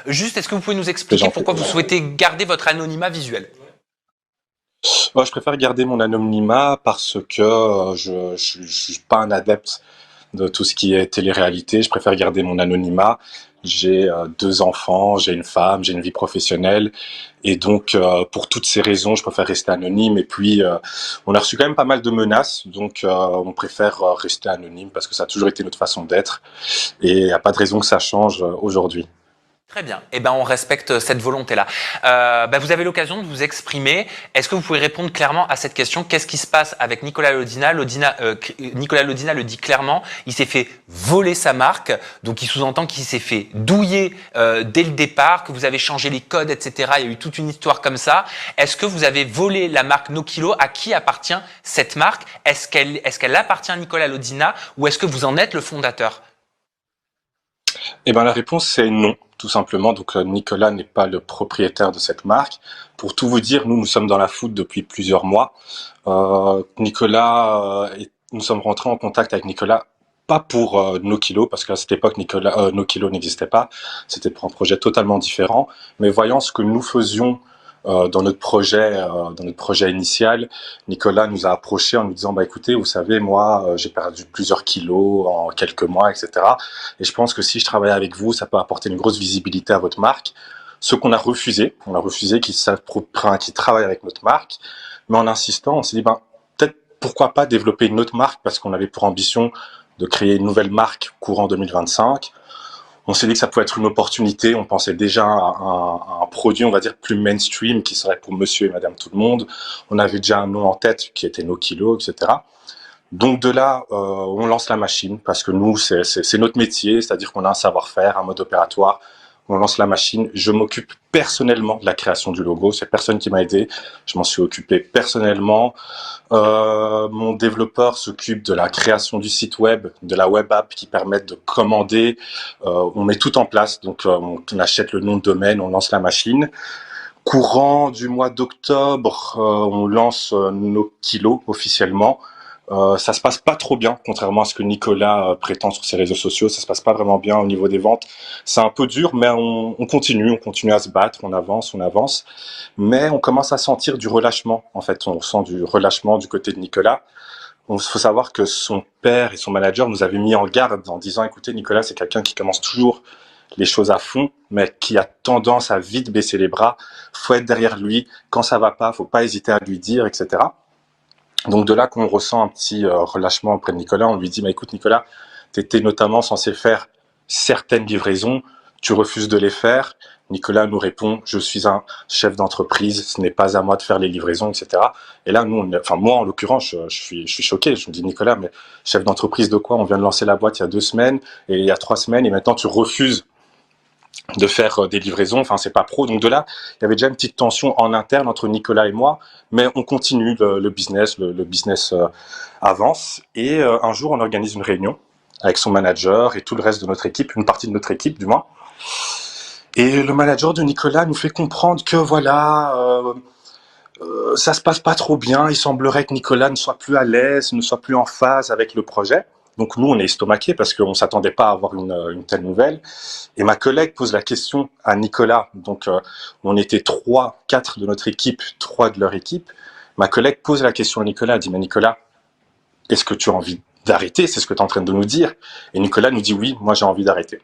Juste, est-ce que vous pouvez nous C'est expliquer gentil. pourquoi vous souhaitez garder votre anonymat visuel? Moi, je préfère garder mon anonymat parce que je suis pas un adepte de tout ce qui est télé-réalité. Je préfère garder mon anonymat. J'ai deux enfants, j'ai une femme, j'ai une vie professionnelle. Et donc, pour toutes ces raisons, je préfère rester anonyme. Et puis, on a reçu quand même pas mal de menaces. Donc, on préfère rester anonyme parce que ça a toujours été notre façon d'être. Et il n'y a pas de raison que ça change aujourd'hui. Très bien. Eh ben, on respecte cette volonté-là. Vous avez l'occasion de vous exprimer. Est-ce que vous pouvez répondre clairement à cette question? Qu'est-ce qui se passe avec Nicolas Lodina? Nicolas Lodina le dit clairement. Il s'est fait voler sa marque. Donc, il sous-entend qu'il s'est fait douiller dès le départ, que vous avez changé les codes, etc. Il y a eu toute une histoire comme ça. Est-ce que vous avez volé la marque No Kilo? À qui appartient cette marque? Est-ce qu'elle appartient à Nicolas Lodina ou est-ce que vous en êtes le fondateur? Eh ben, la réponse c'est non, tout simplement. Donc, Nicolas n'est pas le propriétaire de cette marque. Pour tout vous dire, nous sommes dans la food depuis plusieurs mois. Nous sommes rentrés en contact avec Nicolas, pas pour No Kilo, parce qu'à cette époque, No Kilo n'existait pas. C'était pour un projet totalement différent. Mais voyant ce que nous faisions dans notre projet initial, Nicolas nous a approchés en nous disant, bah écoutez, vous savez, moi, j'ai perdu plusieurs kilos en quelques mois, etc. Et je pense que si je travaille avec vous, ça peut apporter une grosse visibilité à votre marque. Ce qu'on a refusé, qu'ils travaillent avec notre marque, mais en insistant, on s'est dit, ben, peut-être pourquoi pas développer une autre marque, parce qu'on avait pour ambition de créer une nouvelle marque courant 2025. On s'est dit que ça pouvait être une opportunité. On pensait déjà à un produit, on va dire, plus mainstream, qui serait pour monsieur et madame tout le monde. On avait déjà un nom en tête qui était No Kilo, etc. Donc de là, on lance la machine parce que nous, c'est notre métier, c'est-à-dire qu'on a un savoir-faire, un mode opératoire. On lance la machine. Je m'occupe personnellement de la création du logo. C'est personne qui m'a aidé. Je m'en suis occupé personnellement. Mon développeur s'occupe de la création du site web, de la web app qui permettent de commander. On met tout en place. Donc on achète le nom de domaine, on lance la machine. Courant du mois d'octobre, on lance nos kilos officiellement. Ça se passe pas trop bien, contrairement à ce que Nicolas prétend sur ses réseaux sociaux. Ça se passe pas vraiment bien au niveau des ventes. C'est un peu dur, mais on continue à se battre, on avance. Mais on commence à sentir du relâchement. En fait, on sent du relâchement du côté de Nicolas. Il faut savoir que son père et son manager nous avaient mis en garde en disant, écoutez, Nicolas, c'est quelqu'un qui commence toujours les choses à fond, mais qui a tendance à vite baisser les bras. Faut être derrière lui. Quand ça va pas, faut pas hésiter à lui dire, etc. Donc de là qu'on ressent un petit relâchement auprès de Nicolas. On lui dit, bah, écoute Nicolas, tu étais notamment censé faire certaines livraisons, tu refuses de les faire. Nicolas nous répond, je suis un chef d'entreprise, ce n'est pas à moi de faire les livraisons, etc. Et là, moi en l'occurrence, je suis choqué. Je me dis, Nicolas, mais chef d'entreprise de quoi? On vient de lancer la boîte il y a 2 semaines, et il y a 3 semaines, et maintenant tu refuses de faire des livraisons, enfin c'est pas pro. Donc de là, il y avait déjà une petite tension en interne entre Nicolas et moi, mais on continue le business, le business avance. Et un jour, on organise une réunion avec son manager et tout le reste de notre équipe, une partie de notre équipe du moins. Et le manager de Nicolas nous fait comprendre que voilà, ça se passe pas trop bien. Il semblerait que Nicolas ne soit plus à l'aise, ne soit plus en phase avec le projet. Donc nous, on est estomaqués parce qu'on s'attendait pas à avoir une telle nouvelle. Et ma collègue pose la question à Nicolas. Donc on était 3, 4 de notre équipe, 3 de leur équipe. Ma collègue pose la question à Nicolas. Elle dit, mais Nicolas, est-ce que tu as envie d'arrêter? C'est ce que tu es en train de nous dire. Et Nicolas nous dit, oui, moi j'ai envie d'arrêter.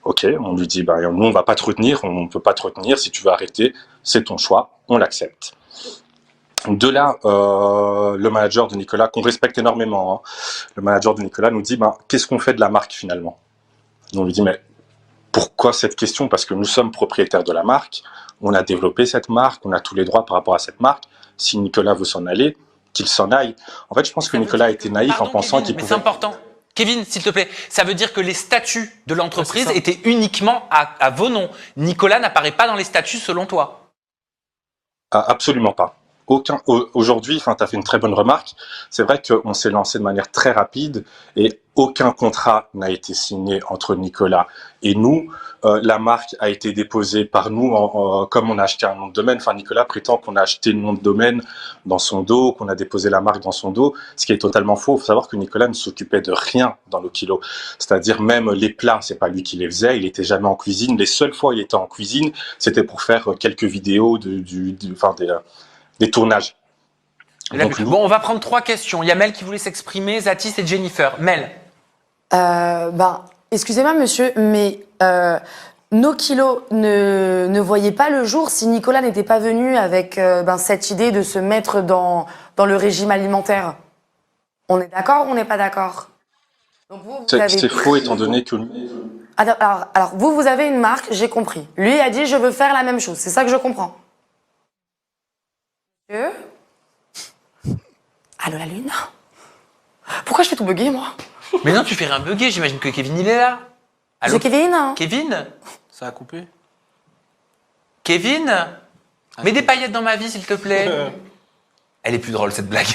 Ok, on lui dit, ben, nous on va pas te retenir, on ne peut pas te retenir. Si tu veux arrêter, c'est ton choix, on l'accepte. De là, le manager de Nicolas, qu'on respecte énormément, hein, le manager de Nicolas nous dit, ben, qu'est-ce qu'on fait de la marque finalement? On lui dit, mais pourquoi cette question? Parce que nous sommes propriétaires de la marque, on a développé cette marque, on a tous les droits par rapport à cette marque. Si Nicolas veut s'en aller, qu'il s'en aille. En fait, je pense que Nicolas était naïf en pensant qu'il pouvait... C'est important. Kevin, s'il te plaît, ça veut dire que les statuts de l'entreprise étaient uniquement à vos noms. Nicolas n'apparaît pas dans les statuts selon toi? Ah, absolument pas. Aujourd'hui, enfin, tu as fait une très bonne remarque. C'est vrai qu'on s'est lancé de manière très rapide et aucun contrat n'a été signé entre Nicolas et nous. La marque a été déposée par nous comme on a acheté un nom de domaine. Enfin, Nicolas prétend qu'on a acheté le nom de domaine dans son dos, qu'on a déposé la marque dans son dos, ce qui est totalement faux. Il faut savoir que Nicolas ne s'occupait de rien dans nos kilos. C'est-à-dire même les plats, c'est pas lui qui les faisait. Il était jamais en cuisine. Les seules fois où il était en cuisine, c'était pour faire quelques vidéos des tournages. Donc, Bon, on va prendre 3 questions. Il y a Mel qui voulait s'exprimer, Zatis et Jennifer. Mel. Excusez-moi, monsieur, mais nos kilos ne voyaient pas le jour si Nicolas n'était pas venu avec cette idée de se mettre dans le régime alimentaire. On est d'accord ou on n'est pas d'accord? Donc c'est faux étant donné que... Alors, vous avez une marque, j'ai compris. Lui a dit, je veux faire la même chose. C'est ça que je comprends. Monsieur? Allô, la lune? Pourquoi je fais tout bugger, moi? Mais non, tu fais rien bugger, j'imagine que Kevin, il est là. Allô, C'est Kevin? Kevin? Ça a coupé. Kevin? Mets des paillettes dans ma vie, s'il te plaît. Elle est plus drôle, cette blague.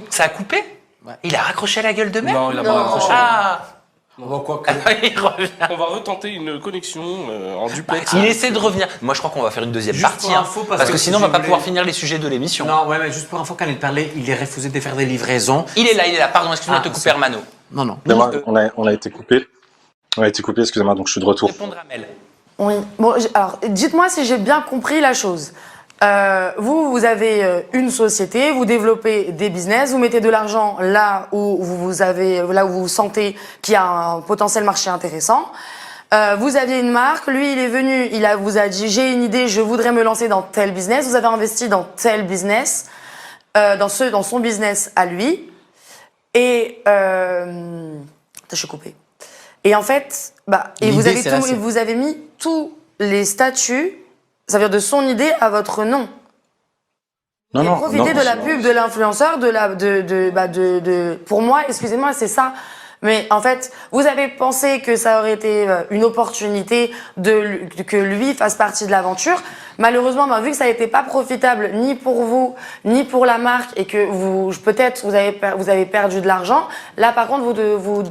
Ça a coupé? Ouais. Il a raccroché la gueule de Mel? Non, il a pas raccroché. Ah. On va quoi que... Il revient. On va retenter une connexion en duplex. Il essaie de revenir. Moi, je crois qu'on va faire une deuxième Juste partie. pour info, Parce que sinon, on va je pas voulais- pouvoir finir les sujets de l'émission. Non, ouais, mais juste pour info, quand il parlait, il est refusé de faire des livraisons. Il est là. Pardon, excuse-moi de te couper, c'est- Hermano. Non. on a été coupé. On a été coupé, excusez-moi, donc je suis de retour. Répondre à Mel. Oui. Bon, alors, dites-moi si j'ai bien compris la chose. Vous avez une société, vous développez des business, vous mettez de l'argent là où vous sentez qu'il y a un potentiel marché intéressant. Vous aviez une marque, lui il est venu, vous a dit j'ai une idée, je voudrais me lancer dans tel business. Vous avez investi dans tel business, dans son business à lui. Et je suis coupée. Et en fait, vous avez mis tous les statuts. Ça veut dire de son idée à votre nom. Non, Profiter de la pub de l'influenceur, pour moi, excusez-moi, c'est ça. Mais en fait, vous avez pensé que ça aurait été une opportunité que lui fasse partie de l'aventure. Malheureusement, vu que ça n'était pas profitable ni pour vous, ni pour la marque, et que peut-être vous avez perdu de l'argent, là par contre, vous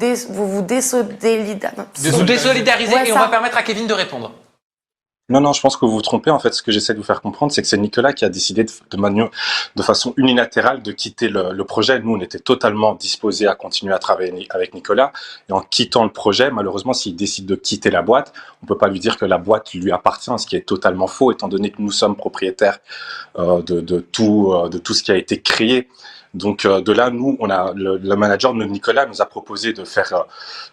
Désolidarisez Ouais, et on ça. va permettre à Kevin de répondre. Non, je pense que vous vous trompez. En fait, ce que j'essaie de vous faire comprendre, c'est que c'est Nicolas qui a décidé de façon unilatérale de quitter le projet. Nous, on était totalement disposés à continuer à travailler avec Nicolas. Et en quittant le projet, malheureusement, s'il décide de quitter la boîte, on peut pas lui dire que la boîte lui appartient, ce qui est totalement faux, étant donné que nous sommes propriétaires de tout ce qui a été créé. Donc de là, nous, le manager de Nicolas nous a proposé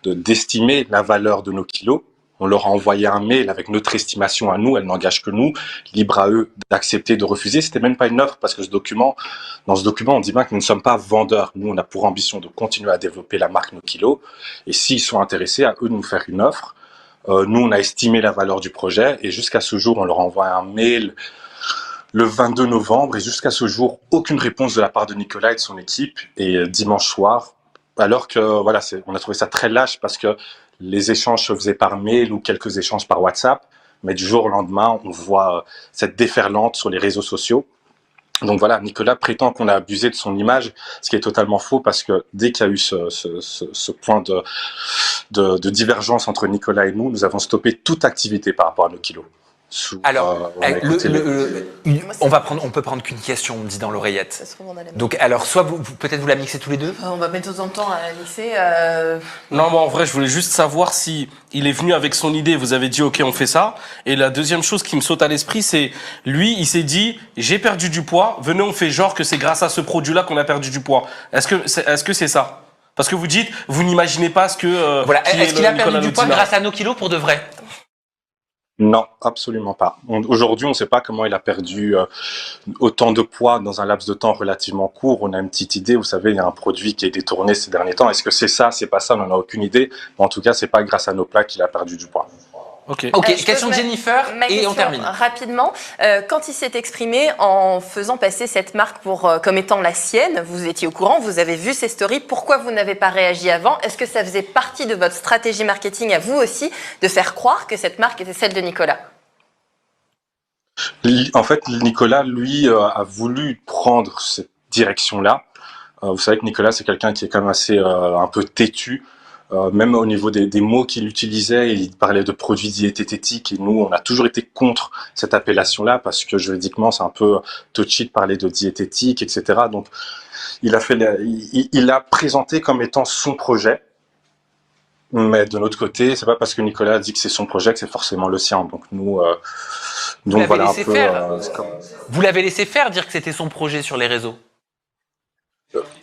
d'estimer la valeur de nos kilos. On leur a envoyé un mail avec notre estimation à nous, elle n'engage que nous, libre à eux d'accepter, de refuser. C'était même pas une offre parce que dans ce document, on dit bien que nous ne sommes pas vendeurs. Nous, on a pour ambition de continuer à développer la marque Nos Kilos. Et s'ils sont intéressés, à eux de nous faire une offre. Nous, on a estimé la valeur du projet et jusqu'à ce jour, on leur a envoyé un mail le 22 novembre et jusqu'à ce jour, aucune réponse de la part de Nicolas et de son équipe. Et dimanche soir, alors que voilà, on a trouvé ça très lâche parce que les échanges se faisaient par mail ou quelques échanges par WhatsApp, mais du jour au lendemain, on voit cette déferlante sur les réseaux sociaux. Donc voilà, Nicolas prétend qu'on a abusé de son image, ce qui est totalement faux parce que dès qu'il y a eu ce point de divergence entre Nicolas et nous avons stoppé toute activité par rapport à Nos Kilos. Alors, on peut prendre qu'une question, on me dit dans l'oreillette. Donc, alors, soit peut-être vous la mixez tous les deux. On va mettre de temps en temps à la mixer. Non, mais en vrai, je voulais juste savoir si il est venu avec son idée, vous avez dit ok, on fait ça. Et la deuxième chose qui me saute à l'esprit, c'est lui, il s'est dit j'ai perdu du poids, venez, on fait genre que c'est grâce à ce produit-là qu'on a perdu du poids. Est-ce que c'est ça? Parce que vous dites, vous n'imaginez pas ce que... Voilà. Est-ce qu'il a perdu du poids grâce à Nos Kilos pour de vrai? Non, absolument pas. Aujourd'hui, on ne sait pas comment il a perdu autant de poids dans un laps de temps relativement court. On a une petite idée, vous savez, il y a un produit qui est détourné ces derniers temps. Est-ce que c'est ça, c'est pas ça? On n'en a aucune idée. Mais en tout cas, c'est pas grâce à nos plats qu'il a perdu du poids. Ok. Ok, Je question de pose Jennifer ma et on question termine. rapidement. Quand il s'est exprimé en faisant passer cette marque comme étant la sienne, vous étiez au courant, vous avez vu ces stories. Pourquoi vous n'avez pas réagi avant? Est-ce que ça faisait partie de votre stratégie marketing à vous aussi de faire croire que cette marque était celle de Nicolas? En fait, Nicolas, lui, a voulu prendre cette direction-là. Vous savez que Nicolas, c'est quelqu'un qui est quand même assez un peu têtu. Même au niveau des mots qu'il utilisait, il parlait de produits diététiques et nous, on a toujours été contre cette appellation-là parce que juridiquement, c'est un peu touchy de parler de diététique, etc. Donc, il a présenté comme étant son projet. Mais de l'autre côté, c'est pas parce que Nicolas a dit que c'est son projet que c'est forcément le sien. Donc nous, donc voilà un peu. Vous l'avez laissé faire, dire que c'était son projet sur les réseaux.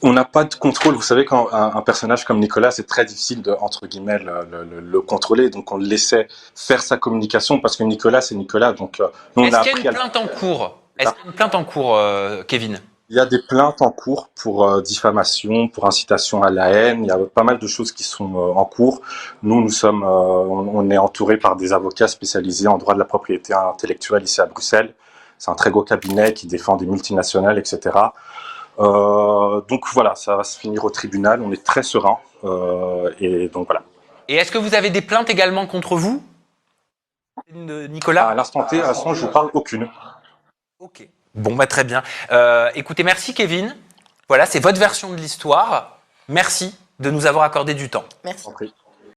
On n'a pas de contrôle. Vous savez, quand un personnage comme Nicolas, c'est très difficile de, entre guillemets, le contrôler. Donc, on le laissait faire sa communication parce que Nicolas, c'est Nicolas. Donc, nous, Est-ce qu'il y a une plainte en cours? Est-ce qu'il y a une plainte en cours, Kevin? Il y a des plaintes en cours pour diffamation, pour incitation à la haine. Il y a pas mal de choses qui sont en cours. Nous sommes, on est entouré par des avocats spécialisés en droit de la propriété intellectuelle ici à Bruxelles. C'est un très gros cabinet qui défend des multinationales, etc. Donc voilà, ça va se finir au tribunal. On est très serein et donc voilà. Et est-ce que vous avez des plaintes également contre vous, Nicolas? À l'instant T, à l'instant, je vous parle aucune. Ok. Bon, bah très bien. Écoutez, merci Kevin. Voilà, c'est votre version de l'histoire. Merci de nous avoir accordé du temps. Merci. Compris.